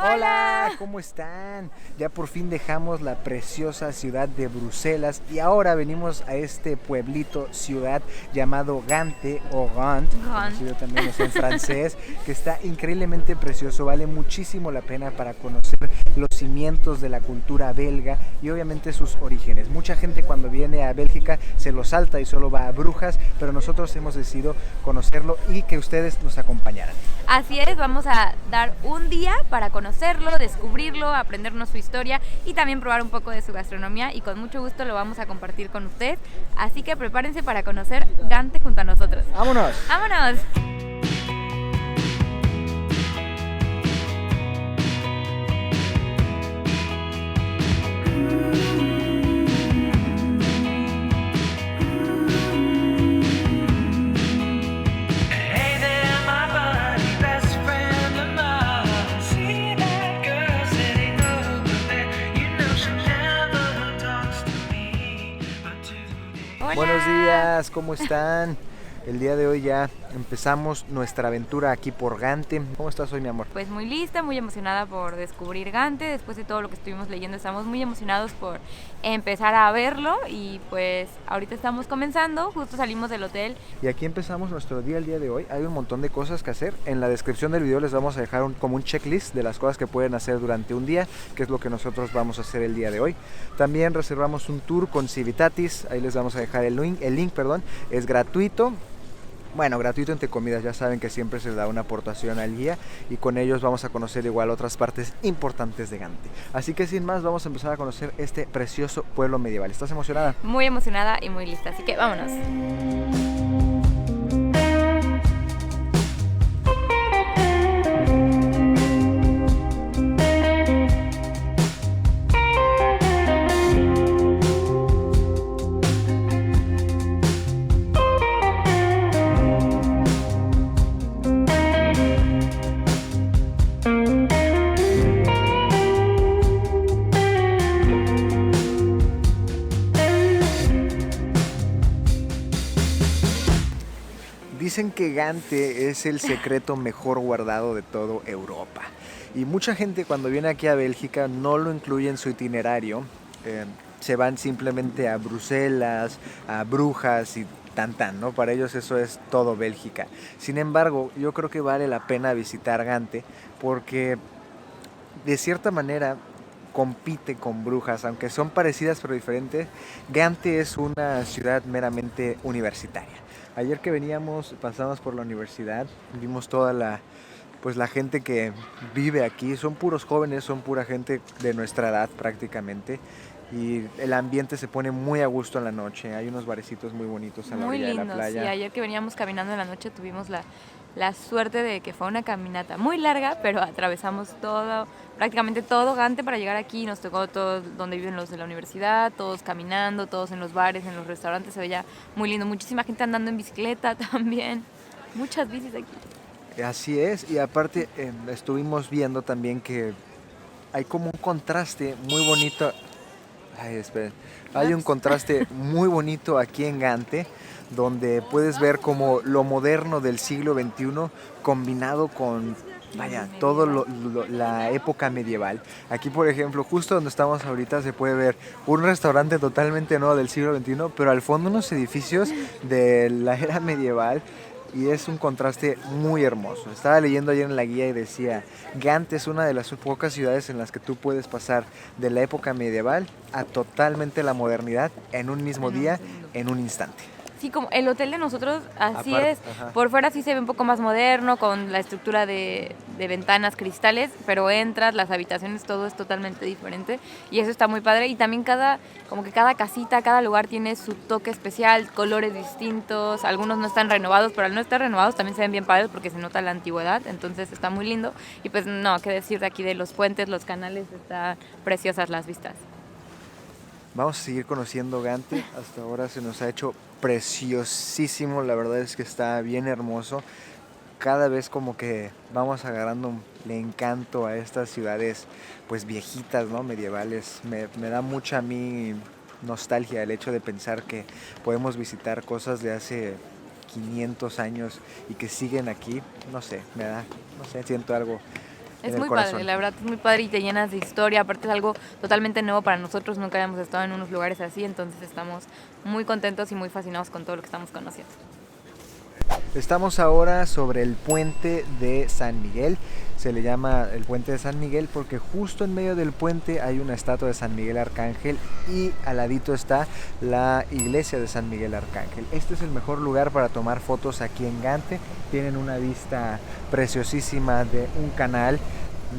Hola, ¿cómo están? Ya por fin dejamos la preciosa ciudad de Bruselas y ahora venimos a este pueblito, ciudad llamado Gante o Gand, Ron. conocido también en francés, que está increíblemente precioso, vale muchísimo la pena para conocer los cimientos de la cultura belga y obviamente sus orígenes. Mucha gente cuando viene a Bélgica se lo salta y solo va a Brujas, pero nosotros hemos decidido conocerlo y que ustedes nos acompañaran. Así es, vamos a dar un día para conocerlo, descubrirlo, aprendernos su historia y también probar un poco de su gastronomía y con mucho gusto lo vamos a compartir con ustedes. Así que prepárense para conocer Gante junto a nosotros. ¡Vámonos! ¡Vámonos! Buenos Hola. días, ¿cómo están? El día de hoy ya empezamos nuestra aventura aquí por Gante. ¿Cómo estás hoy, mi amor? Pues muy lista, muy emocionada por descubrir Gante. Después de todo lo que estuvimos leyendo, estamos muy emocionados por empezar a verlo. Y pues ahorita estamos comenzando, justo salimos del hotel. Y aquí empezamos nuestro día el día de hoy. Hay un montón de cosas que hacer. En la descripción del video les vamos a dejar como un checklist de las cosas que pueden hacer durante un día, que es lo que nosotros vamos a hacer el día de hoy. También reservamos un tour con Civitatis. Ahí les vamos a dejar el link, es gratuito. Bueno, gratuito entre comidas, ya saben que siempre se da una aportación al guía y con ellos vamos a conocer igual otras partes importantes de Gante. Así que sin más, vamos a empezar a conocer este precioso pueblo medieval. ¿Estás emocionada? Muy emocionada y muy lista, así que vámonos. Dicen que Gante es el secreto mejor guardado de toda Europa. Y mucha gente cuando viene aquí a Bélgica no lo incluye en su itinerario. Se van simplemente a Bruselas, a Brujas y tan, ¿no? Para ellos eso es todo Bélgica. Sin embargo, yo creo que vale la pena visitar Gante porque de cierta manera compite con Brujas, aunque son parecidas pero diferentes. Gante es una ciudad meramente universitaria. Ayer que veníamos, pasamos por la universidad, vimos toda la gente que vive aquí, son puros jóvenes, son pura gente de nuestra edad prácticamente. Y el ambiente se pone muy a gusto en la noche, hay unos barecitos muy bonitos a la Muy orilla de la lindo, sí. playa. Ayer que veníamos caminando en la noche tuvimos la suerte de que fue una caminata muy larga, pero atravesamos todo, prácticamente todo Gante para llegar aquí. Nos tocó todo donde viven los de la universidad, todos caminando, todos en los bares, en los restaurantes. Se veía muy lindo. Muchísima gente andando en bicicleta también. Muchas bicis aquí. Así es, y aparte estuvimos viendo también que hay como un contraste muy bonito. Ay, esperen. Hay un contraste muy bonito aquí en Gante, donde puedes ver como lo moderno del siglo XXI combinado con, vaya, todo la época medieval. Aquí, por ejemplo, justo donde estamos ahorita se puede ver un restaurante totalmente nuevo del siglo XXI, pero al fondo unos edificios de la era medieval. Y es un contraste muy hermoso. Estaba leyendo ayer en la guía y decía, Gante es una de las pocas ciudades en las que tú puedes pasar de la época medieval a totalmente la modernidad en un mismo día, en un instante. Sí, como el hotel de nosotros, así Aparte, es. ajá. Por fuera sí se ve un poco más moderno, con la estructura de ventanas cristales, pero entras, las habitaciones, todo es totalmente diferente. Y eso está muy padre. Y también como que cada casita, cada lugar tiene su toque especial, colores distintos. Algunos no están renovados, pero al no estar renovados también se ven bien padres porque se nota la antigüedad. Entonces está muy lindo. Y pues no, qué decir de aquí de los puentes, los canales, están preciosas las vistas. Vamos a seguir conociendo Gante. Hasta ahora se nos ha hecho preciosísimo. La verdad es que está bien hermoso. Cada vez como que vamos agarrando el encanto a estas ciudades pues viejitas, ¿no? Medievales. Me da mucha a mí nostalgia el hecho de pensar que podemos visitar cosas de hace 500 años y que siguen aquí. No sé, siento algo Es en el muy corazón. padre, la verdad es muy padre y te llenas de historia, aparte es algo totalmente nuevo para nosotros, nunca habíamos estado en unos lugares así, entonces estamos muy contentos y muy fascinados con todo lo que estamos conociendo. Estamos ahora sobre el puente de San Miguel. Se le llama el puente de San Miguel porque justo en medio del puente hay una estatua de San Miguel Arcángel y al ladito está la iglesia de San Miguel Arcángel. Este es el mejor lugar para tomar fotos aquí en Gante. Tienen una vista preciosísima de un canal.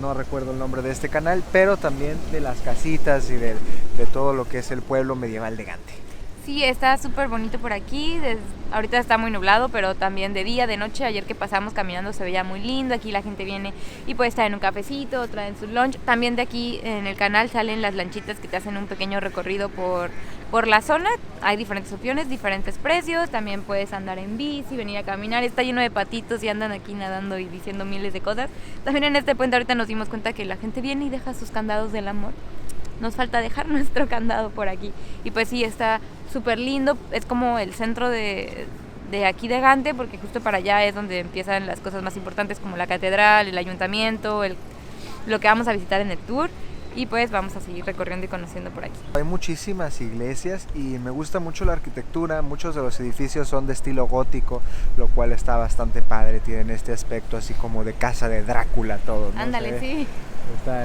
No recuerdo el nombre de este canal, pero también de las casitas y de todo lo que es el pueblo medieval de Gante. Sí, está súper bonito por aquí. Ahorita está muy nublado, pero también de día, de noche. Ayer que pasamos caminando se veía muy lindo. Aquí la gente viene y puede estar en un cafecito, traen su lunch. También de aquí en el canal salen las lanchitas que te hacen un pequeño recorrido por la zona. Hay diferentes opciones, diferentes precios. También puedes andar en bici, venir a caminar. Está lleno de patitos y andan aquí nadando y diciendo miles de cosas. También en este puente ahorita nos dimos cuenta que la gente viene y deja sus candados del amor. Nos falta dejar nuestro candado por aquí. Y pues sí, está súper lindo. Es como el centro de aquí de Gante, porque justo para allá es donde empiezan las cosas más importantes, como la catedral, el ayuntamiento, lo que vamos a visitar en el tour. Y pues vamos a seguir recorriendo y conociendo por aquí. Hay muchísimas iglesias y me gusta mucho la arquitectura. Muchos de los edificios son de estilo gótico, lo cual está bastante padre. Tienen este aspecto así como de casa de Drácula, todo, ¿no? Ándale, sí.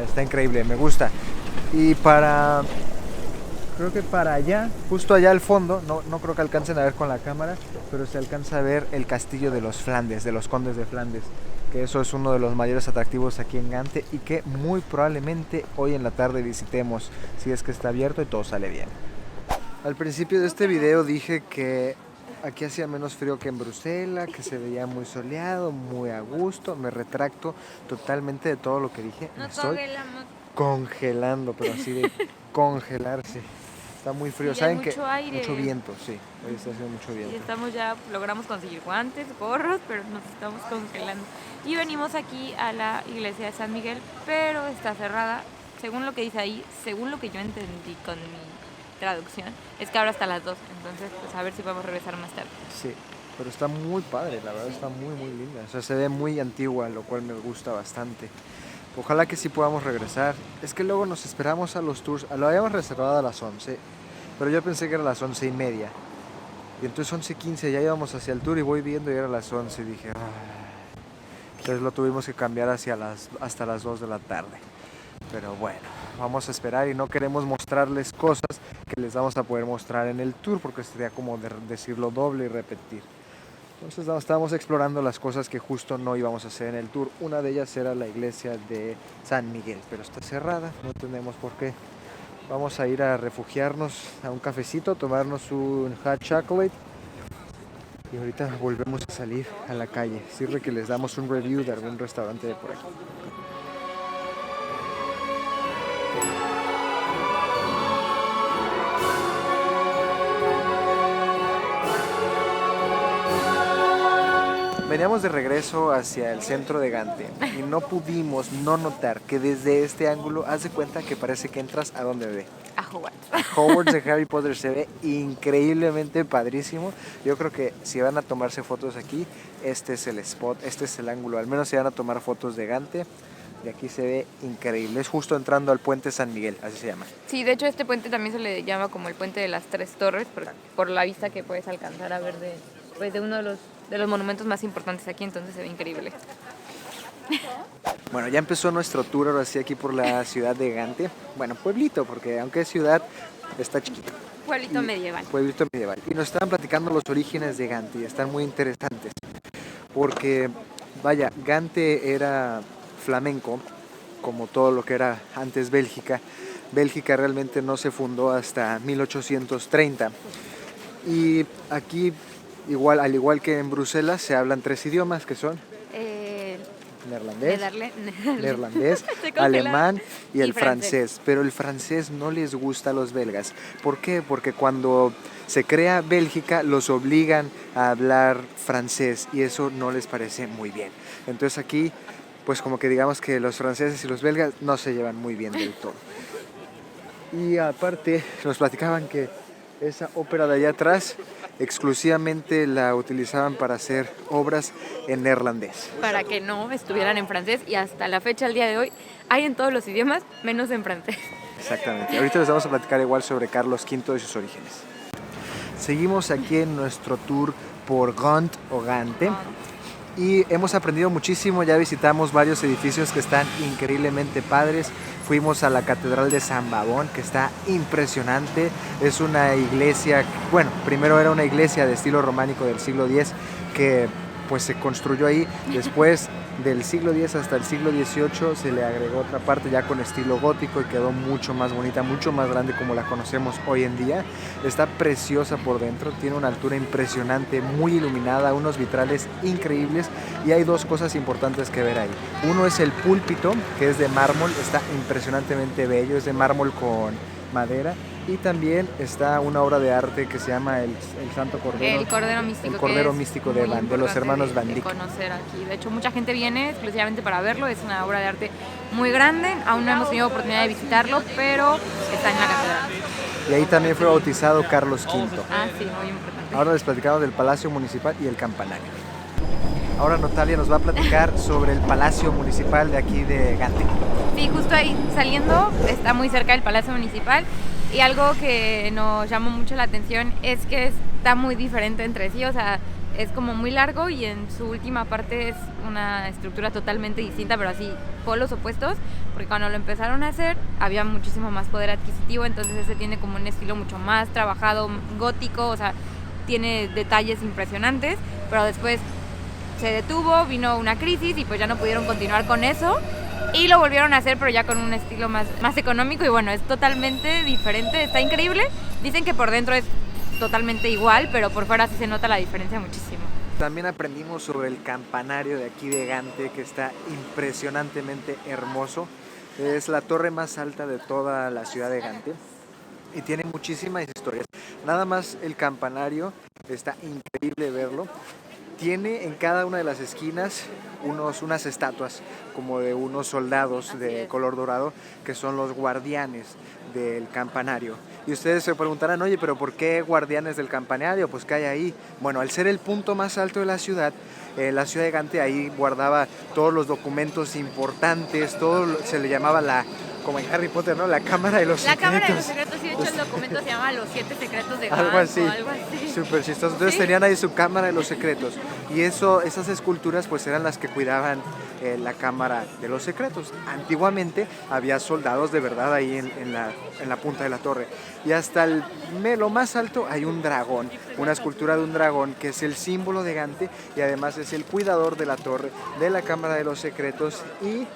Está increíble, me gusta. Y creo que para allá, justo allá al fondo, no creo que alcancen a ver con la cámara, pero se alcanza a ver el castillo de los Flandes, de los condes de Flandes, que eso es uno de los mayores atractivos aquí en Gante y que muy probablemente hoy en la tarde visitemos, si es que está abierto y todo sale bien. Al principio de este video dije que aquí hacía menos frío que en Bruselas, que se veía muy soleado, muy a gusto. Me retracto totalmente de todo lo que dije. Me estoy congelando, pero así de congelarse. Está muy frío. Sí, ¿Saben hay qué? mucho aire. Mucho viento, sí. Hoy está haciendo mucho viento. Y logramos conseguir guantes, gorros, pero nos estamos congelando. Y venimos aquí a la iglesia de San Miguel, pero está cerrada. Según lo que dice ahí, según lo que yo entendí con mi traducción, es que ahora hasta las 2. Entonces, pues a ver si podemos regresar más tarde. Sí, pero está muy padre, la verdad está muy linda. O sea, se ve muy antigua, lo cual me gusta bastante. Ojalá que sí podamos regresar. Es que luego nos esperamos a los tours. Lo habíamos reservado a las 11, pero yo pensé que era a las 11:30. Y entonces 11:15 ya íbamos hacia el tour y voy viendo y era a las 11. Y dije, entonces lo tuvimos que cambiar hasta las 2 de la tarde. Pero bueno, vamos a esperar y no queremos mostrarles cosas que les vamos a poder mostrar en el tour porque sería como decirlo doble y repetir. Entonces estábamos explorando las cosas que justo no íbamos a hacer en el tour. Una de ellas era la iglesia de San Miguel, pero está cerrada, no tenemos por qué. Vamos a ir a refugiarnos a un cafecito, tomarnos un hot chocolate y ahorita volvemos a salir a la calle. Sirve que les damos un review de algún restaurante de por aquí. Veníamos de regreso hacia el centro de Gante y no pudimos no notar que desde este ángulo haz de cuenta que parece que entras a donde ve. A Hogwarts. Hogwarts de Harry Potter se ve increíblemente padrísimo. Yo creo que si van a tomarse fotos aquí, este es el spot, este es el ángulo. Al menos si van a tomar fotos de Gante, de aquí se ve increíble. Es justo entrando al puente San Miguel, así se llama. Sí, de hecho este puente también se le llama como el puente de las Tres Torres por la vista que puedes alcanzar a ver de uno de los monumentos más importantes aquí, entonces se ve increíble. Bueno, ya empezó nuestro tour ahora sí aquí por la ciudad de Gante. Bueno, pueblito, porque aunque es ciudad, está chiquito. Pueblito medieval. Pueblito medieval. Y nos estaban platicando los orígenes de Gante y están muy interesantes. Porque, vaya, Gante era flamenco, como todo lo que era antes Bélgica. Bélgica realmente no se fundó hasta 1830. Y aquí, al igual que en Bruselas, se hablan 3 idiomas que son neerlandés, alemán y el francés. Pero el francés no les gusta a los belgas. ¿Por qué? Porque cuando se crea Bélgica los obligan a hablar francés y eso no les parece muy bien. Entonces aquí, pues como que digamos que los franceses y los belgas no se llevan muy bien del todo. Y aparte nos platicaban que esa ópera de allá atrás exclusivamente la utilizaban para hacer obras en neerlandés. Para que no estuvieran en francés, y hasta la fecha, al día de hoy, hay en todos los idiomas, menos en francés. Exactamente. Ahorita les vamos a platicar igual sobre Carlos V y sus orígenes. Seguimos aquí en nuestro tour por Gand o Gante. Y hemos aprendido muchísimo, ya visitamos varios edificios que están increíblemente padres. Fuimos a la Catedral de San Babón, que está impresionante. Es una iglesia, bueno, primero era una iglesia de estilo románico del siglo X que pues se construyó ahí. Después del siglo X hasta el siglo XVIII se le agregó otra parte ya con estilo gótico y quedó mucho más bonita, mucho más grande como la conocemos hoy en día. Está preciosa por dentro, tiene una altura impresionante, muy iluminada, unos vitrales increíbles, y hay dos cosas importantes que ver ahí. Uno es el púlpito, que es de mármol, está impresionantemente bello, es de mármol con madera. Y también está una obra de arte que se llama el Santo Cordero. El Cordero Místico. El Cordero Místico de los hermanos Van Dyck. Conocer aquí. De hecho, mucha gente viene exclusivamente para verlo. Es una obra de arte muy grande. Aún no hemos tenido oportunidad de visitarlo, pero está en la catedral. Y ahí también fue bautizado Carlos V. Ah, sí, muy importante. Ahora les platicamos del Palacio Municipal y el campanario. Ahora Natalia nos va a platicar sobre el Palacio Municipal de aquí de Gante. Sí, justo ahí saliendo, está muy cerca del Palacio Municipal. Y algo que nos llamó mucho la atención es que está muy diferente entre sí, o sea, es como muy largo y en su última parte es una estructura totalmente distinta, pero así, polos opuestos, porque cuando lo empezaron a hacer había muchísimo más poder adquisitivo, entonces ese tiene como un estilo mucho más trabajado, gótico, o sea, tiene detalles impresionantes, pero después se detuvo, vino una crisis y pues ya no pudieron continuar con eso. Y lo volvieron a hacer, pero ya con un estilo más económico, y bueno, es totalmente diferente, está increíble. Dicen que por dentro es totalmente igual, pero por fuera sí se nota la diferencia muchísimo. También aprendimos sobre el campanario de aquí de Gante, que está impresionantemente hermoso. Es la torre más alta de toda la ciudad de Gante y tiene muchísimas historias. Nada más el campanario, está increíble verlo. Tiene en cada una de las esquinas unas estatuas como de unos soldados de color dorado que son los guardianes del campanario. Y ustedes se preguntarán, oye, pero ¿por qué guardianes del campanario? Pues ¿qué hay ahí? Bueno, al ser el punto más alto de la ciudad de Gante ahí guardaba todos los documentos importantes, todo se le llamaba como en Harry Potter, ¿no? La Cámara de los Secretos. La Cámara de los Secretos, sí, de hecho el documento se llama Los 7 Secretos de Gante. Algo así. Algo Súper chistoso. Entonces tenían ahí su Cámara de los Secretos. Y esas esculturas pues eran las que cuidaban la Cámara de los Secretos. Antiguamente había soldados de verdad ahí en la punta de la torre. Y hasta lo más alto hay un dragón, una escultura de un dragón que es el símbolo de Gante y además es el cuidador de la torre, de la Cámara de los Secretos, y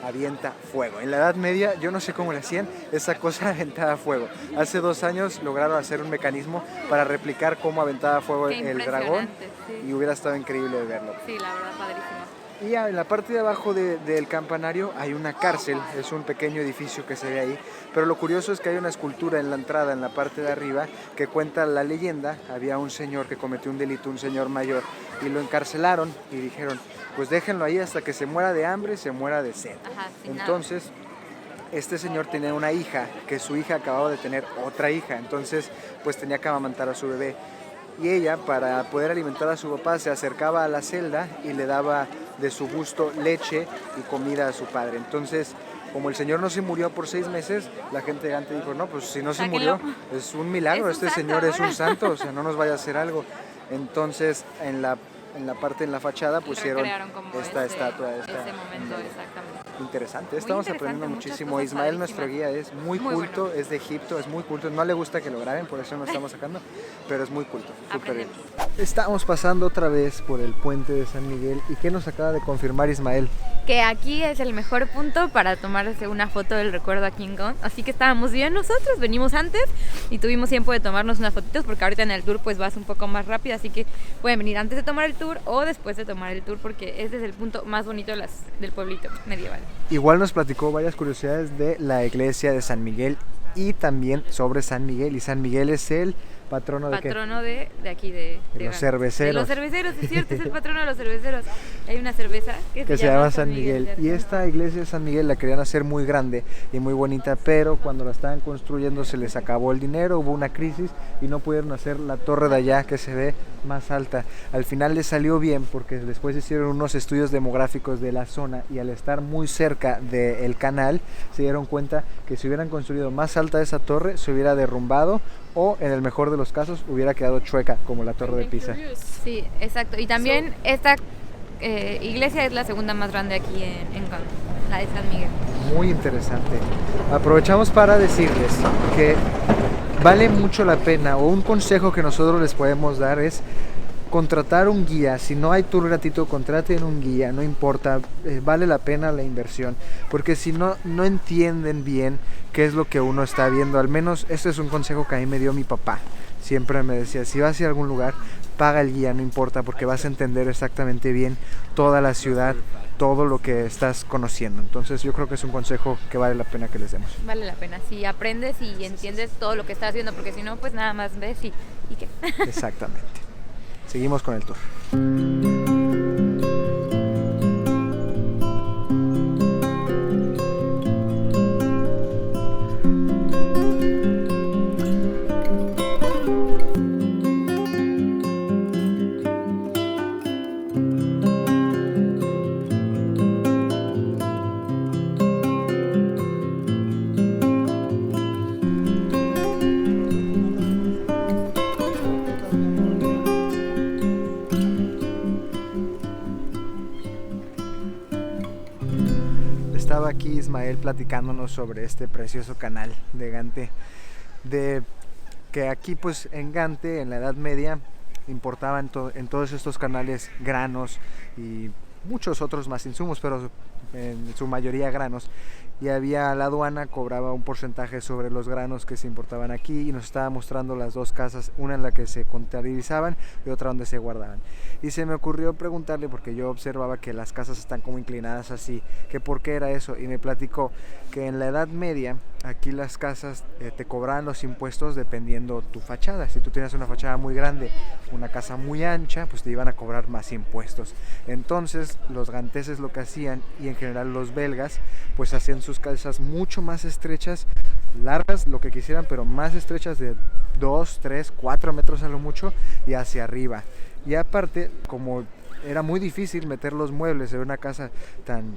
avienta fuego. En la Edad Media, yo no sé cómo le hacían, esa cosa aventaba fuego. Hace 2 años lograron hacer un mecanismo para replicar cómo aventaba fuego el dragón, sí. Y hubiera estado increíble de verlo. Sí, la verdad, padrísimo. Y en la parte de abajo del campanario hay una cárcel, es un pequeño edificio que se ve ahí, pero lo curioso es que hay una escultura en la entrada, en la parte de arriba, que cuenta la leyenda. Había un señor que cometió un delito, un señor mayor, y lo encarcelaron y dijeron, pues déjenlo ahí hasta que se muera de hambre, se muera de sed. Ajá, entonces, este señor tenía una hija, que su hija acababa de tener otra hija, entonces pues tenía que amamantar a su bebé. Y ella, para poder alimentar a su papá, se acercaba a la celda y le daba de su gusto leche y comida a su padre. Entonces, como el señor no se murió por 6 meses, la gente de Gante dijo, no, pues si no se murió, es un milagro, este señor es un santo, o sea, no nos vaya a hacer algo. Entonces, en la fachada pusieron esta estatua. Ese momento, exactamente. Interesante, estamos aprendiendo muchísimo. Ismael, nuestro guía, es muy culto, bueno. Es de Egipto, es muy culto. No le gusta que lo graben, por eso no estamos sacando, pero es muy culto. Súper bien. Estamos pasando otra vez por el puente de San Miguel. ¿Y qué nos acaba de confirmar Ismael? Que aquí es el mejor punto para tomarse una foto del recuerdo aquí en Gand. Así que estábamos bien nosotros, venimos antes y tuvimos tiempo de tomarnos unas fotitos, porque ahorita en el tour pues vas un poco más rápido, así que pueden venir antes de tomar el tour o después de tomar el tour, porque este es el punto más bonito del pueblito medieval. Igual nos platicó varias curiosidades de la iglesia de San Miguel y también sobre San Miguel. Y San Miguel es el ¿Patrono de qué? Patrono de aquí de los Gante. cerveceros. De los cerveceros, es cierto, es el patrono de los cerveceros. Hay una cerveza que se llama San Miguel. Y esta iglesia de San Miguel la querían hacer muy grande y muy bonita, pero cuando la estaban construyendo se les acabó el dinero, hubo una crisis y no pudieron hacer la torre de allá que se ve más alta. Al final les salió bien porque después hicieron unos estudios demográficos de la zona y al estar muy cerca del canal se dieron cuenta que si hubieran construido más alta esa torre se hubiera derrumbado o en el mejor de los casos hubiera quedado chueca como la torre de Pisa. Sí, exacto. Y también esta iglesia es la segunda más grande aquí en Gante, la de San Miguel. Muy interesante. Aprovechamos para decirles que vale mucho la pena, o un consejo que nosotros les podemos dar es contratar un guía. Si no hay tour gratuito, contraten un guía, no importa, vale la pena la inversión, porque si no entienden bien qué es lo que uno está viendo. Al menos este es un consejo que a mí me dio mi papá. Siempre me decía, si vas a ir a algún lugar, paga el guía, no importa, porque vas a entender exactamente bien toda la ciudad, todo lo que estás conociendo. Entonces yo creo que es un consejo que vale la pena que les demos. Vale la pena, si aprendes y entiendes todo lo que estás viendo, porque si no, pues nada más ves y qué. Exactamente. Seguimos con el tour. Estaba aquí Ismael platicándonos sobre este precioso canal de Gante, de que aquí pues en Gante en la Edad Media importaban en todos estos canales granos y muchos otros más insumos, pero en su mayoría granos, y había la aduana cobraba un porcentaje sobre los granos que se importaban aquí y nos estaba mostrando las dos casas, una en la que se contabilizaban y otra donde se guardaban. Y se me ocurrió preguntarle, porque yo observaba que las casas están como inclinadas así, que por qué era eso, y me platicó que en la Edad Media aquí las casas te cobraban los impuestos dependiendo tu fachada. Si tú tienes una fachada muy grande, una casa muy ancha, pues te iban a cobrar más impuestos. Entonces los ganteses lo que hacían, y en general los belgas, pues hacían sus casas mucho más estrechas, largas, lo que quisieran, pero más estrechas, de 2, 3, 4 metros a lo mucho, y hacia arriba. Y aparte, como era muy difícil meter los muebles en una casa tan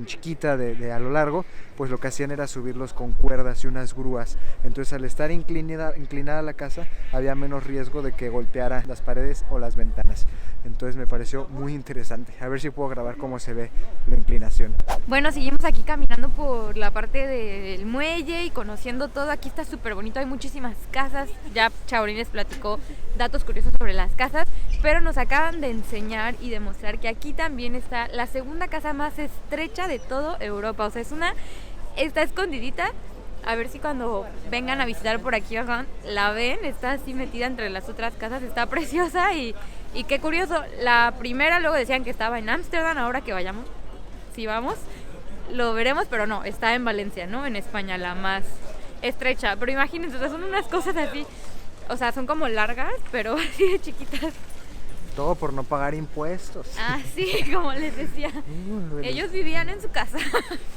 chiquita de a lo largo, pues lo que hacían era subirlos con cuerdas y unas grúas. Entonces al estar inclinada la casa, había menos riesgo de que golpeara las paredes o las ventanas. Entonces me pareció muy interesante. A ver si puedo grabar cómo se ve la inclinación. Bueno, seguimos aquí caminando por la parte del muelle y conociendo todo. Aquí está súper bonito, hay muchísimas casas. Ya Chaorín les platicó datos curiosos sobre las casas, pero nos acaban de enseñar y demostrar que aquí también está la segunda casa más estrecha de toda Europa. O sea, está escondidita. A ver si cuando vengan a visitar por aquí la ven, está así metida entre las otras casas, está preciosa y qué curioso. La primera luego decían que estaba en Ámsterdam, ahora que vayamos, si vamos, lo veremos, pero no, está en Valencia, ¿no? En España, la más estrecha. Pero imagínense, o sea, son unas cosas así, o sea, son como largas, pero así de chiquitas. Todo por no pagar impuestos. Ah, sí, como les decía. Ellos vivían en su casa.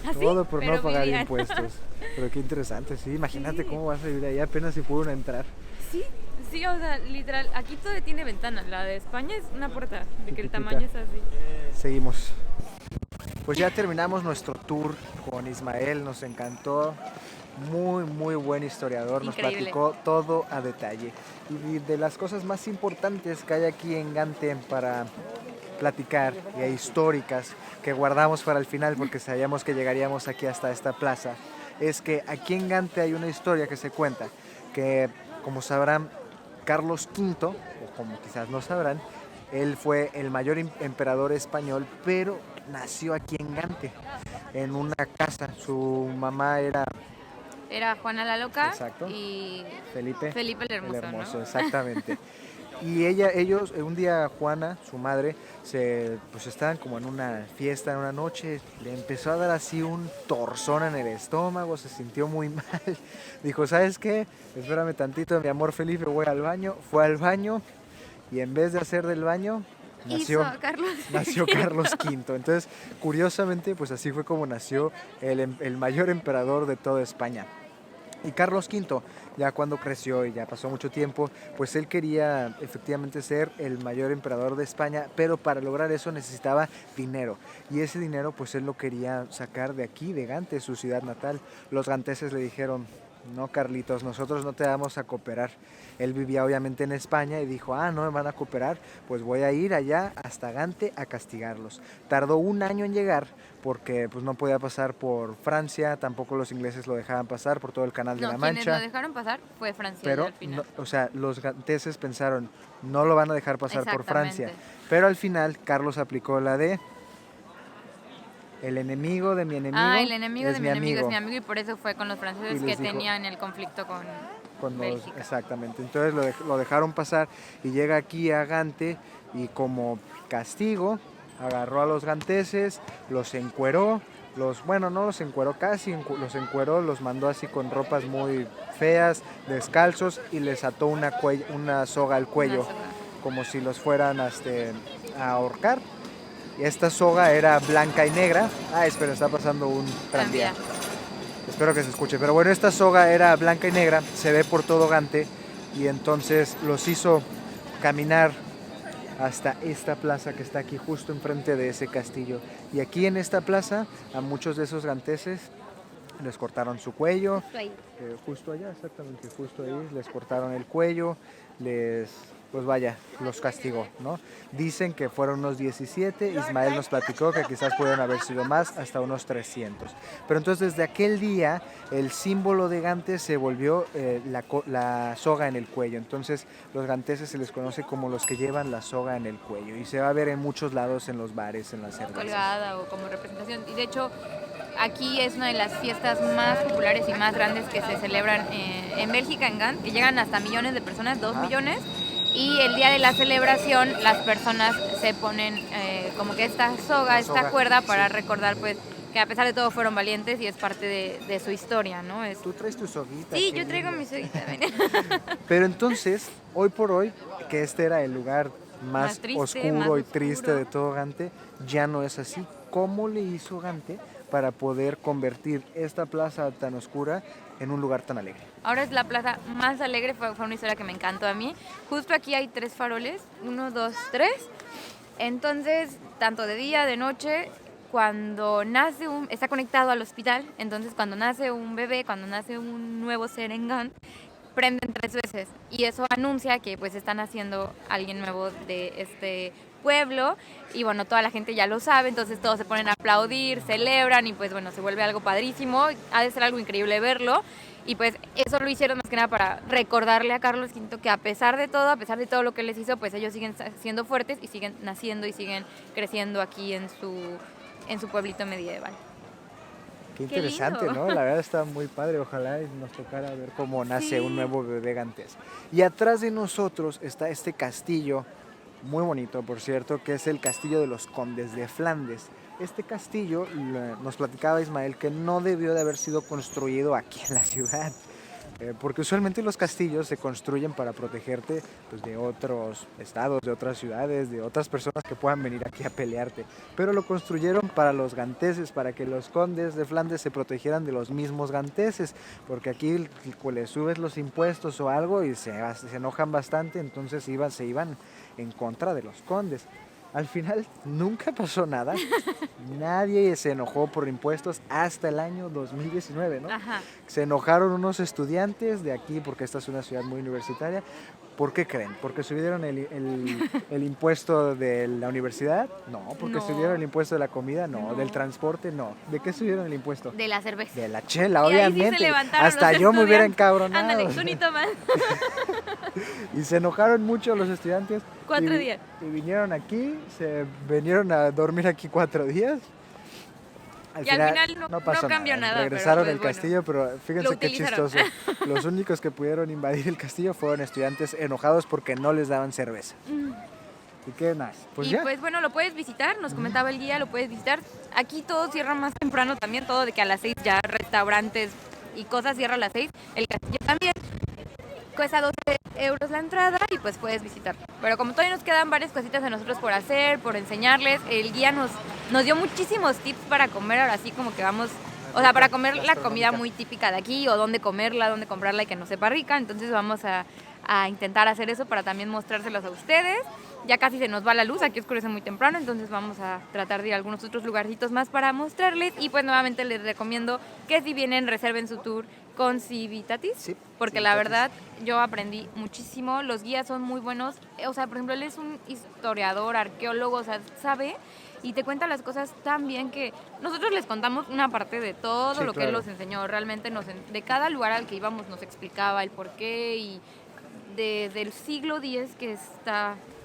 Así, todo por no pagar vivían. impuestos. Pero qué interesante, sí. Imagínate cómo vas a vivir ahí apenas si pudieron entrar. Sí, sí, o sea, literal, aquí todo tiene ventana. La de España es una puerta, de Chiquitita. que el tamaño es así. Seguimos. Pues ya terminamos nuestro tour con Ismael, nos encantó. Muy buen historiador, nos Increíble. platicó todo a detalle. Y de las cosas más importantes que hay aquí en Gante para platicar, y históricas, que guardamos para el final porque sabíamos que llegaríamos aquí hasta esta plaza, es que aquí en Gante hay una historia que se cuenta, que como sabrán, Carlos V, o como quizás no sabrán, él fue el mayor emperador español, pero nació aquí en Gante, en una casa. Su mamá era Era Juana la Loca. Exacto. Y Felipe el Hermoso, ¿no? exactamente. Y ellos, un día Juana, su madre, pues estaban como en una fiesta, en una noche, le empezó a dar así un torzón en el estómago, se sintió muy mal. Dijo, ¿sabes qué? Espérame tantito, mi amor Felipe, voy al baño. Fue al baño y en vez de hacer del baño, Hizo Carlos. nació Carlos V. Entonces, curiosamente, pues así fue como nació el mayor emperador de toda España. Y Carlos V, ya cuando creció y ya pasó mucho tiempo, pues él quería efectivamente ser el mayor emperador de España, pero para lograr eso necesitaba dinero. Y ese dinero pues él lo quería sacar de aquí, de Gante, su ciudad natal. Los ganteses le dijeron, no Carlitos, nosotros no te vamos a cooperar. Él vivía obviamente en España y dijo, no me van a cooperar, pues voy a ir allá hasta Gante a castigarlos. Tardó un año en llegar porque pues no podía pasar por Francia, tampoco los ingleses lo dejaban pasar por todo el Canal de la Mancha. Quienes lo dejaron pasar fue Francia. Pero, al final. No, o sea, los ganteses pensaron, no lo van a dejar pasar por Francia. Pero al final Carlos aplicó la de el enemigo de mi enemigo. El enemigo de mi enemigo es mi amigo, y por eso fue con los franceses que tenían el conflicto con Bélgica. Exactamente. Entonces lo dejaron pasar y llega aquí a Gante y como castigo agarró a los ganteses, los encueró, no los encueró, casi los encueró, los mandó así con ropas muy feas, descalzos, y les ató una soga al cuello, como si los fueran a ahorcar. Y esta soga era blanca y negra. Espera, está pasando un tranvía. Espero que se escuche. Pero bueno, esta soga era blanca y negra, se ve por todo Gante, y entonces los hizo caminar hasta esta plaza que está aquí justo enfrente de ese castillo. Y aquí en esta plaza a muchos de esos ganteses les cortaron su cuello. Justo ahí. Justo allá, exactamente, justo ahí. Les cortaron el cuello, los castigó, ¿no? Dicen que fueron unos 17, Ismael nos platicó que quizás pudieron haber sido más, hasta unos 300. Pero entonces desde aquel día el símbolo de Gante se volvió la soga en el cuello. Entonces los ganteses se les conoce como los que llevan la soga en el cuello, y se va a ver en muchos lados, en los bares, en las cervezas. Colgada o como representación. Y de hecho aquí es una de las fiestas más populares y más grandes que se celebran en Bélgica, en Gant, que llegan hasta millones de personas, 2 millones. Y el día de la celebración las personas se ponen como que esta cuerda para recordar pues que a pesar de todo fueron valientes, y es parte de su historia, ¿no? Tú traes tu soguita. Sí, yo traigo mi soguita. Pero entonces, hoy por hoy, que este era el lugar más oscuro y triste de todo Gante, ya no es así. ¿Cómo le hizo Gante para poder convertir esta plaza tan oscura en un lugar tan alegre? Ahora es la plaza más alegre, fue una historia que me encantó a mí. Justo aquí hay 3 faroles, 1, 2, 3. Entonces, tanto de día, de noche, cuando nace está conectado al hospital, entonces cuando nace un bebé, cuando nace un nuevo ser en Gant, prenden 3 veces, y eso anuncia que pues están haciendo alguien nuevo de este pueblo, y bueno, toda la gente ya lo sabe, entonces todos se ponen a aplaudir, celebran, y pues bueno, se vuelve algo padrísimo, ha de ser algo increíble verlo. Y pues eso lo hicieron más que nada para recordarle a Carlos V que a pesar de todo lo que les hizo, pues ellos siguen siendo fuertes y siguen naciendo y siguen creciendo aquí en su pueblito medieval. Qué interesante, ¿no? La verdad está muy padre. Ojalá nos tocara ver cómo nace un nuevo bebé gantés. Y atrás de nosotros está este castillo, muy bonito por cierto, que es el castillo de los condes de Flandes. Este castillo, nos platicaba Ismael, que no debió de haber sido construido aquí en la ciudad, porque usualmente los castillos se construyen para protegerte pues, de otros estados, de otras ciudades, de otras personas que puedan venir aquí a pelearte. Pero lo construyeron para los ganteses, para que los condes de Flandes se protegieran de los mismos ganteses, porque aquí les subes los impuestos o algo y se enojan bastante, entonces se iban en contra de los condes. Al final nunca pasó nada, nadie se enojó por impuestos hasta el año 2019, ¿no? Ajá. Se enojaron unos estudiantes de aquí, porque esta es una ciudad muy universitaria. ¿Por qué creen? ¿Porque subieron el impuesto de la universidad? No. ¿Porque subieron el impuesto de la comida? No. ¿Del transporte? No. ¿De qué subieron el impuesto? De la cerveza. De la chela, y obviamente. Ahí sí se levantaron hasta los yo me hubiera encabronado. Ándale, tú ni tomas. Y se enojaron mucho los estudiantes. 4 días. Y vinieron aquí, se vinieron a dormir aquí 4 días. Y al final no pasó cambió nada. Regresaron pero, el pues, castillo, pero fíjense qué utilizaron. chistoso. Los únicos que pudieron invadir el castillo fueron estudiantes enojados porque no les daban cerveza. ¿Y qué más? Pues ya. Pues bueno, lo puedes visitar, nos comentaba el guía, lo puedes visitar. Aquí todo cierra más temprano también, todo de que a las 6 ya restaurantes y cosas cierra a las 6. El castillo también. Cuesta 12 euros la entrada y pues puedes visitar. Pero como todavía nos quedan varias cositas a nosotros por hacer, por enseñarles, el guía nos dio muchísimos tips para comer, ahora sí como que vamos, o sea, para comer la comida muy típica de aquí, o dónde comerla, dónde comprarla y que no sepa rica. Entonces vamos a intentar hacer eso para también mostrárselos a ustedes. Ya casi se nos va la luz, aquí oscurece muy temprano, entonces vamos a tratar de ir a algunos otros lugarcitos más para mostrarles. Y pues nuevamente les recomiendo que si vienen reserven su tour con Civitatis, Sí, porque Civitatis. la verdad yo aprendí muchísimo, los guías son muy buenos, o sea, por ejemplo, él es un historiador, arqueólogo, o sea, sabe y te cuenta las cosas tan bien que nosotros les contamos una parte de todo Sí, lo que claro. él nos enseñó, realmente de cada lugar al que íbamos nos explicaba el porqué y desde el siglo X que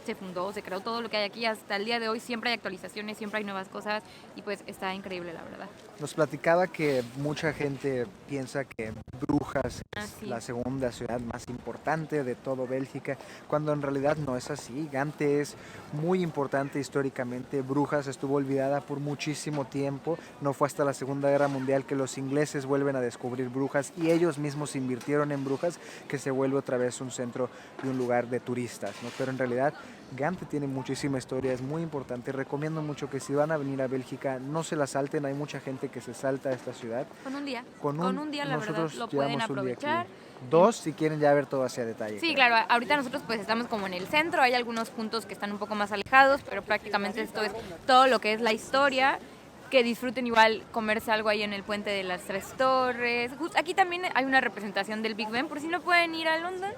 se fundó, se creó todo lo que hay aquí hasta el día de hoy, siempre hay actualizaciones, siempre hay nuevas cosas y pues está increíble la verdad. Nos platicaba que mucha gente piensa que Brujas es Sí. la segunda ciudad más importante de todo Bélgica, cuando en realidad no es así. Gante es muy importante históricamente. Brujas estuvo olvidada por muchísimo tiempo. No fue hasta la Segunda Guerra Mundial que los ingleses vuelven a descubrir Brujas y ellos mismos invirtieron en Brujas, que se vuelve otra vez un centro y un lugar de turistas, ¿no? Pero en realidad Gante tiene muchísima historia, es muy importante. Recomiendo mucho que si van a venir a Bélgica no se la salten. Hay mucha gente que se salta a esta ciudad. Con un día. Con un día, la verdad, nosotros lo pueden llevamos un día aprovechar. aquí. 2 si quieren ya ver todo hacia detalle. Sí, creo. claro, ahorita nosotros pues estamos como en el centro, hay algunos puntos que están un poco más alejados, pero prácticamente esto es todo lo que es la historia. Que disfruten igual comerse algo ahí en el puente de las Tres Torres. Aquí también hay una representación del Big Ben, por si no pueden ir a London.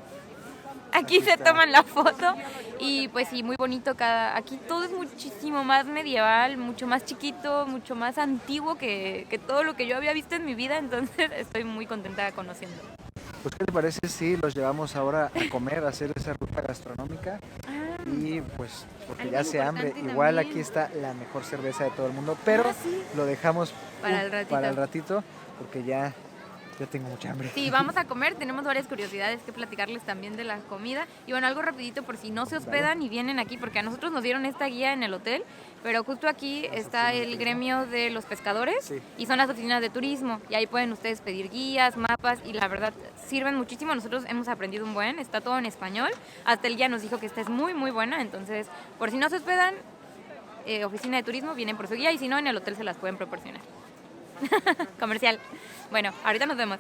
Aquí se toman la foto y pues sí, muy bonito aquí todo es muchísimo más medieval, mucho más chiquito, mucho más antiguo que todo lo que yo había visto en mi vida, entonces estoy muy contenta conociendo. Pues ¿qué te parece si los llevamos ahora a comer, a hacer esa ruta gastronómica? Y pues porque algo ya hace hambre. importante Igual también. aquí está la mejor cerveza de todo el mundo, pero Sí. lo dejamos Para el ratito. para el ratito porque ya tengo mucha hambre. Sí, vamos a comer, tenemos varias curiosidades que platicarles también de la comida. Y bueno, algo rapidito por si no se hospedan y vienen aquí, porque a nosotros nos dieron esta guía en el hotel, pero justo aquí está el gremio de los pescadores Sí. y son las oficinas de turismo. Y ahí pueden ustedes pedir guías, mapas y la verdad sirven muchísimo. Nosotros hemos aprendido un buen, está todo en español. Hasta el guía nos dijo que esta es muy, muy buena. Entonces, por si no se hospedan, oficina de turismo, vienen por su guía y si no, en el hotel se las pueden proporcionar. Comercial. Bueno, ahorita nos vemos.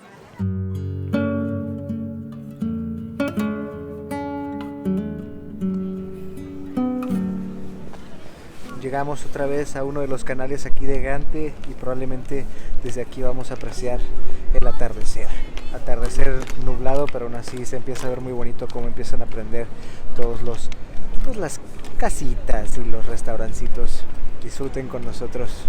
Llegamos otra vez a uno de los canales aquí de Gante y probablemente desde aquí vamos a apreciar el atardecer. Atardecer nublado, pero aún así se empieza a ver muy bonito cómo empiezan a prender todos las casitas y los restaurancitos. Disfruten con nosotros.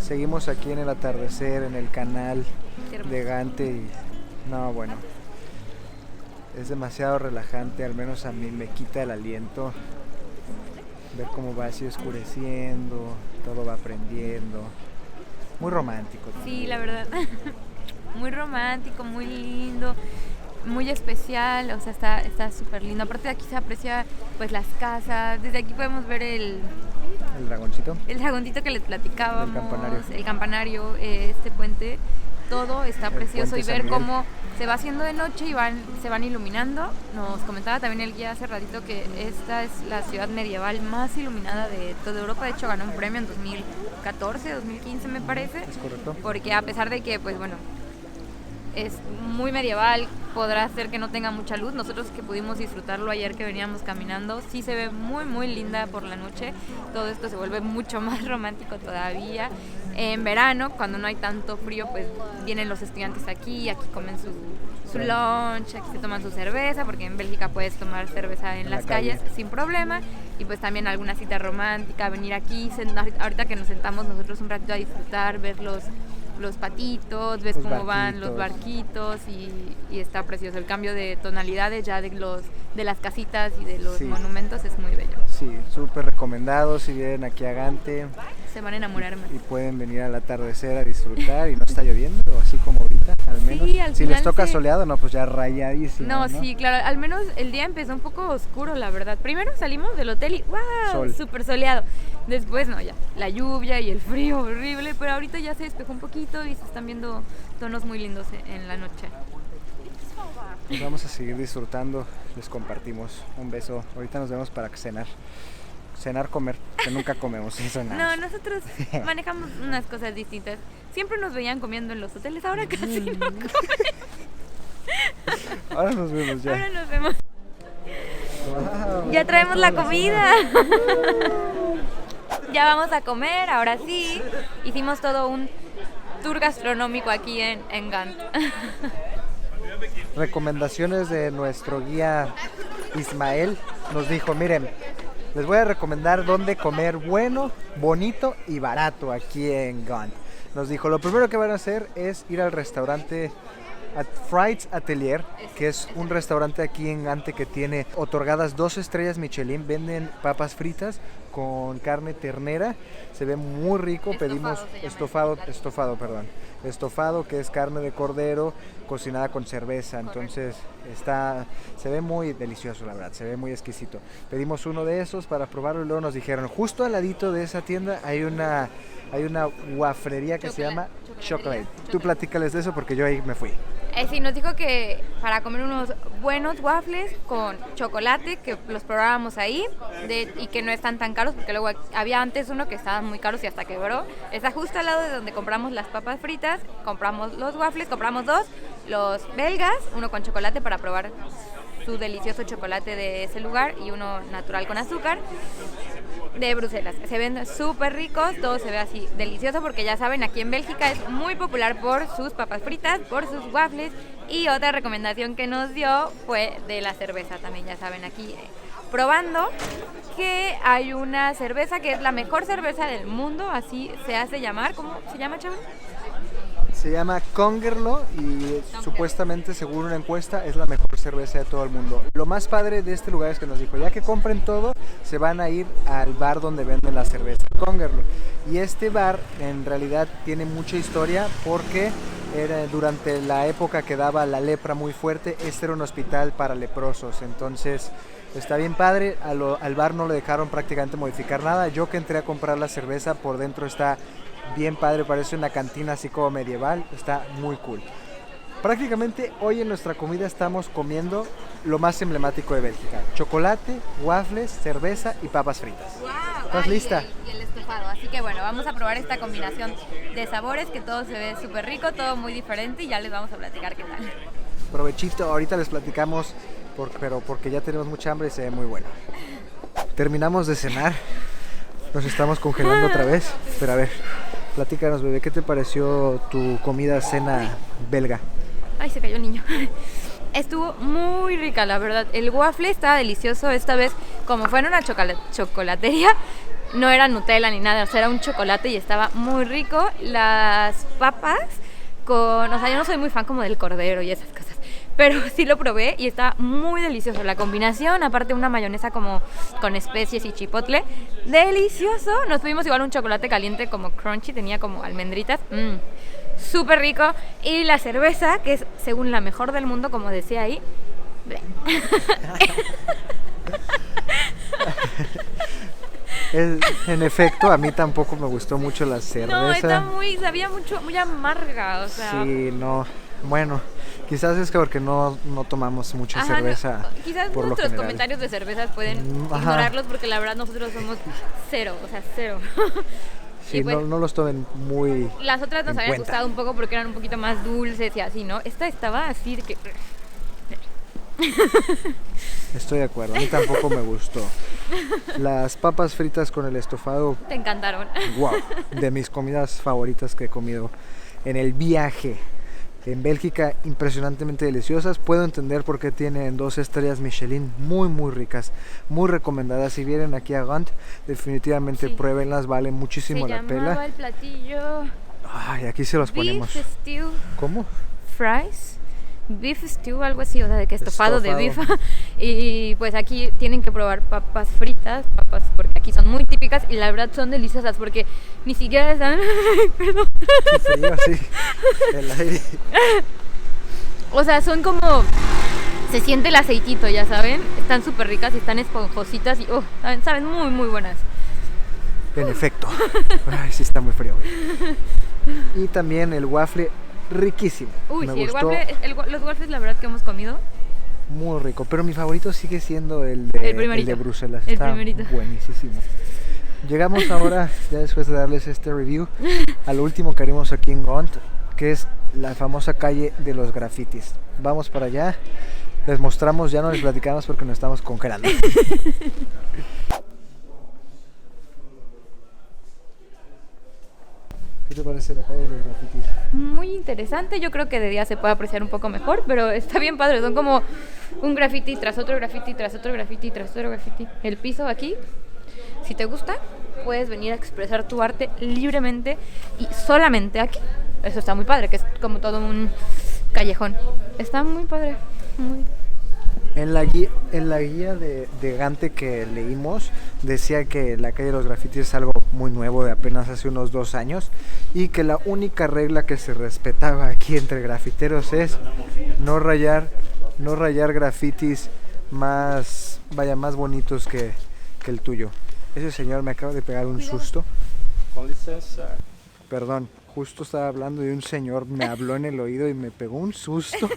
Seguimos aquí en el atardecer, en el canal de Gante y no, bueno, es demasiado relajante, al menos a mí me quita el aliento ver cómo va así oscureciendo, todo va prendiendo, muy romántico también. Sí, la verdad. Muy romántico, muy lindo, muy especial, o sea, está súper lindo. Aparte de aquí se aprecia pues las casas, desde aquí podemos ver El dragoncito. El dragoncito que les platicábamos. El campanario. El campanario, este puente. Todo está precioso y puente ver San Miguel. cómo se va haciendo de noche y se van iluminando. Nos comentaba también el guía hace ratito que esta es la ciudad medieval más iluminada de toda Europa. De hecho, ganó un premio en 2014, 2015 me parece. Es correcto. Porque a pesar de que, pues bueno, es muy medieval, podrá ser que no tenga mucha luz. Nosotros que pudimos disfrutarlo ayer que veníamos caminando, sí se ve muy muy linda por la noche. Todo esto se vuelve mucho más romántico todavía. En verano, cuando no hay tanto frío, pues vienen los estudiantes aquí comen su lunch, aquí se toman su cerveza, porque en Bélgica puedes tomar cerveza en las calles sin problema. Y pues también alguna cita romántica, venir aquí, ahorita que nos sentamos nosotros un ratito a disfrutar, ver los patitos, ves los cómo van barquitos. los barquitos y está precioso. El cambio de tonalidades ya de las casitas y de los Sí. monumentos es muy bello. Sí, súper recomendado si vienen aquí a Gante Se van a enamorar más. y pueden venir al atardecer a disfrutar y no está lloviendo, así como ahorita, al menos. Sí, al Si final les toca sí. soleado, no, pues ya rayadísimo. No, sí, claro, al menos el día empezó un poco oscuro, la verdad. Primero salimos del hotel y ¡wow! Sol. Súper soleado. Después, no, ya, la lluvia y el frío horrible, pero ahorita ya se despejó un poquito y se están viendo tonos muy lindos en la noche. Pues vamos a seguir disfrutando, les compartimos. Un beso. Ahorita nos vemos para cenar. Cenar, comer, que nunca comemos, eso nada. No, nosotros manejamos unas cosas distintas. Siempre nos veían comiendo en los hoteles, ahora casi no comemos. Ahora nos vemos ya. Ahora nos vemos. Wow, Ya traemos la comida. Ya vamos a comer, ahora sí. Hicimos todo un tour gastronómico aquí en Gant. Recomendaciones de nuestro guía Ismael. Nos dijo, miren, les voy a recomendar dónde comer bueno, bonito y barato aquí en Gant. Nos dijo, lo primero que van a hacer es ir al restaurante Fried's Atelier, que es un restaurante aquí en Gante que tiene otorgadas 2 estrellas Michelin. Venden papas fritas con carne ternera, se ve muy rico. Pedimos estofado, que es carne de cordero cocinada con cerveza. Entonces se ve muy delicioso, la verdad, se ve muy exquisito. Pedimos uno de esos para probarlo y luego nos dijeron, justo al ladito de esa tienda hay una guafrería que se llama Chocolate. Tú platícales de eso porque yo ahí me fui. Sí, nos dijo que para comer unos buenos waffles con chocolate, que los probábamos ahí y que no están tan caros, porque luego había antes uno que estaba muy caros y hasta quebró. Está justo al lado de donde compramos las papas fritas, compramos los waffles, compramos 2, los belgas, uno con chocolate para probar su delicioso chocolate de ese lugar y uno natural con azúcar de Bruselas. Se ven súper ricos, todo se ve así delicioso porque ya saben, aquí en Bélgica es muy popular por sus papas fritas, por sus waffles, y otra recomendación que nos dio fue de la cerveza también, ya saben, aquí probando que hay una cerveza que es la mejor cerveza del mundo, así se hace llamar. ¿Cómo se llama, Chavo? Se llama Congerlo y supuestamente, según una encuesta, es la mejor cerveza de todo el mundo. Lo más padre de este lugar es que nos dijo, ya que compren todo, se van a ir al bar donde venden la cerveza, Congerlo. Y este bar en realidad tiene mucha historia porque durante la época que daba la lepra muy fuerte, este era un hospital para leprosos. Entonces está bien padre, al bar no le dejaron prácticamente modificar nada. Yo que entré a comprar la cerveza, por dentro está bien padre, parece una cantina así como medieval, está muy cool. Prácticamente hoy en nuestra comida estamos comiendo lo más emblemático de Bélgica: chocolate, waffles, cerveza y papas fritas. Wow. ¿Estás lista? Y el estofado, así que bueno, vamos a probar esta combinación de sabores, que todo se ve súper rico, todo muy diferente, y ya les vamos a platicar qué tal. Provechito, ahorita les platicamos, pero porque ya tenemos mucha hambre y se ve muy bueno. Terminamos de cenar, nos estamos congelando otra vez, pero a ver, platícanos, bebé, ¿qué te pareció tu comida cena belga? Ay, se cayó el niño. Estuvo muy rica, la verdad. El waffle estaba delicioso. Esta vez, como fue en una chocolatería, no era Nutella ni nada, o sea, era un chocolate y estaba muy rico. Las papas o sea, yo no soy muy fan como del cordero y esas cosas, pero sí lo probé y estaba muy delicioso. La combinación, aparte una mayonesa como con especies y chipotle, delicioso. Nos pedimos igual un chocolate caliente como crunchy, tenía como almendritas, súper rico. Y la cerveza, que es según la mejor del mundo, como decía ahí. En efecto, a mí tampoco me gustó mucho la cerveza. No, sabía mucho, muy amarga, o sea. Sí, no. Bueno, quizás es que porque no tomamos mucha Ajá, cerveza. no, quizás por lo nuestros general. comentarios de cervezas pueden Ajá. ignorarlos porque la verdad nosotros somos cero, o sea, cero. Sí, Y pues, no los tomen muy. las otras nos en habían cuenta. gustado un poco porque eran un poquito más dulces y así, ¿no? Esta estaba así de que... Estoy de acuerdo, a mí tampoco me gustó. Las papas fritas con el estofado, Te encantaron. wow, de mis comidas favoritas que he comido en el viaje. En Bélgica, impresionantemente deliciosas. Puedo entender por qué tienen 2 estrellas Michelin, muy ricas, muy recomendadas. Si vienen aquí a Gant, definitivamente Sí. pruébenlas, vale muchísimo Se la llamaba pena. el platillo Ay, aquí se los ponemos. Beef Stew ¿Cómo? Fries. Beef Stew, algo así, o sea, de que estofado de beef. Estofado. Y pues aquí tienen que probar papas fritas, papas porque aquí son muy típicas y la verdad son deliciosas porque ni siquiera están... Perdón. Qué frío, sí. El aire. O sea, son como... Se siente el aceitito, ya saben. Están súper ricas y están esponjositas y saben muy buenas. En efecto. Ay, sí está muy frío. Y también el waffle riquísimo. Uy, Me sí, gustó, los waffles la verdad que hemos comido. muy rico. Pero mi favorito sigue siendo el de primerito. Bruselas. El Está primerito. buenísimo. Llegamos ahora, ya después de darles este review, a lo último que haremos aquí en Gant, que es la famosa calle de los grafitis. Vamos para allá. Les mostramos, ya no les platicamos porque nos estamos congelando. ¿Qué te parece la calle de los grafitis? Muy interesante, yo creo que de día se puede apreciar un poco mejor, pero está bien padre, son como un graffiti tras otro graffiti, tras otro graffiti, tras otro graffiti. El piso aquí, si te gusta, puedes venir a expresar tu arte libremente y solamente aquí. Eso está muy padre, que es como todo un callejón. Está muy padre, muy... En la guía de Gante que leímos decía que la calle de los grafitis es algo muy nuevo, de apenas hace unos 2 años, y que la única regla que se respetaba aquí entre grafiteros es no rayar grafitis más bonitos que el tuyo. Ese señor me acaba de pegar un susto. Con licencia. Perdón, justo estaba hablando y un señor me habló en el oído y me pegó un susto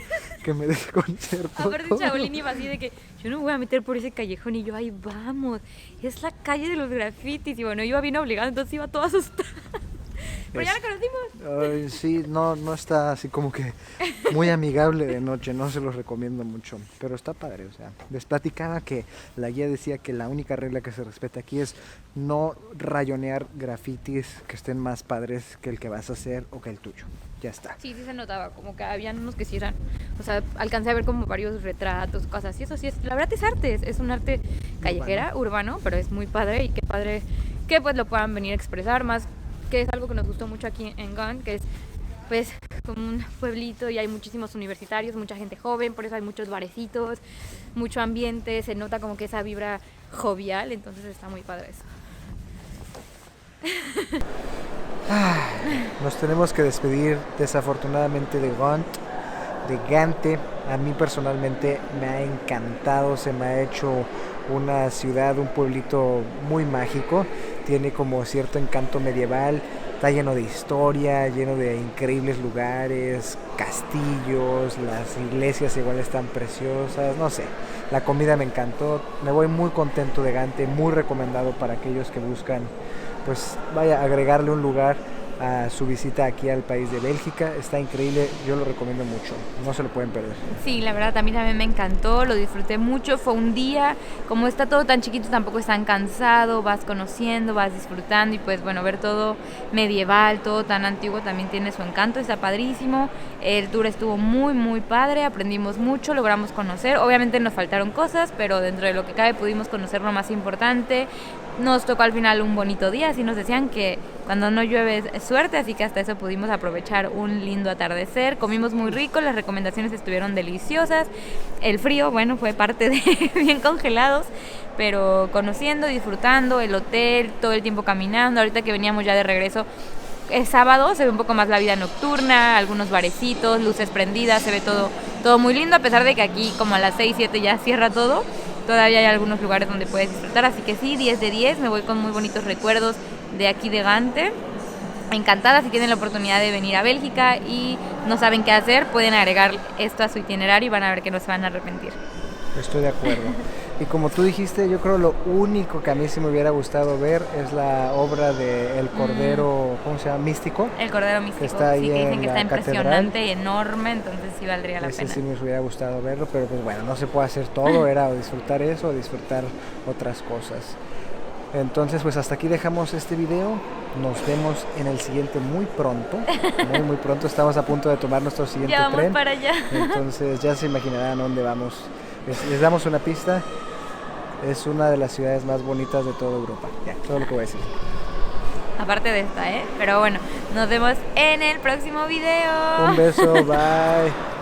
que me desconcertó. Aparte Chabolín iba así de que yo no me voy a meter por ese callejón y yo, ahí vamos, es la calle de los grafitis y bueno, iba bien obligada, entonces iba toda asustada. Pero ya la conocimos. Ay, sí, no está así como que muy amigable de noche, no se los recomiendo mucho, pero está padre, o sea, les platicaba que la guía decía que la única regla que se respeta aquí es no rayonear grafitis que estén más padres que el que vas a hacer o que el tuyo, ya está. Sí, sí se notaba, como que habían unos que sí eran, o sea, alcancé a ver como varios retratos, cosas, y eso sí, la verdad es arte, es un arte callejera, urbano, pero es muy padre y qué padre que pues lo puedan venir a expresar más, que es algo que nos gustó mucho aquí en Gant, que es pues como un pueblito y hay muchísimos universitarios, mucha gente joven, por eso hay muchos barecitos, mucho ambiente, se nota como que esa vibra jovial, entonces está muy padre eso. Nos tenemos que despedir desafortunadamente de Gante. A mí personalmente me ha encantado, se me ha hecho una ciudad, un pueblito muy mágico, tiene como cierto encanto medieval, está lleno de historia, lleno de increíbles lugares, castillos, las iglesias igual están preciosas, no sé, la comida me encantó, me voy muy contento de Gante, muy recomendado para aquellos que buscan, pues vaya, agregarle un lugar a su visita aquí al país de Bélgica. Está increíble, yo lo recomiendo mucho, no se lo pueden perder. Sí, la verdad también a mí me encantó, lo disfruté mucho, fue un día, como está todo tan chiquito tampoco es tan cansado, vas conociendo, vas disfrutando y pues bueno, ver todo medieval, todo tan antiguo también tiene su encanto, está padrísimo, el tour estuvo muy padre, aprendimos mucho, logramos conocer, obviamente nos faltaron cosas, pero dentro de lo que cabe pudimos conocer lo más importante. Nos tocó al final un bonito día, así nos decían que cuando no llueve es suerte, así que hasta eso pudimos aprovechar un lindo atardecer, comimos muy rico, las recomendaciones estuvieron deliciosas, el frío, bueno, fue parte de bien congelados, pero conociendo, disfrutando, el hotel, todo el tiempo caminando, ahorita que veníamos ya de regreso, es sábado, se ve un poco más la vida nocturna, algunos barecitos, luces prendidas, se ve todo muy lindo, a pesar de que aquí como a las 6, 7 ya cierra todo. todavía hay algunos lugares donde puedes disfrutar, así que sí, 10 de 10, me voy con muy bonitos recuerdos de aquí de Gante. Encantada, si tienen la oportunidad de venir a Bélgica y no saben qué hacer, pueden agregar esto a su itinerario y van a ver que no se van a arrepentir. Estoy de acuerdo. Y como tú dijiste, yo creo lo único que a mí sí me hubiera gustado ver es la obra de El Cordero, ¿cómo se llama? Místico. El Cordero Místico, Que está ahí sí, que dicen en que la está impresionante y enorme, entonces sí valdría la Ese pena. sí me hubiera gustado verlo, pero pues bueno, no se puede hacer todo, era o disfrutar eso o disfrutar otras cosas. Entonces pues hasta aquí dejamos este video, nos vemos en el siguiente muy pronto, muy pronto, estamos a punto de tomar nuestro siguiente Ya vamos tren. para allá. Entonces ya se imaginarán dónde vamos. Les damos una pista, es una de las ciudades más bonitas de toda Europa, ya, todo lo que voy a decir. Aparte de esta, pero bueno, nos vemos en el próximo video. Un beso, bye.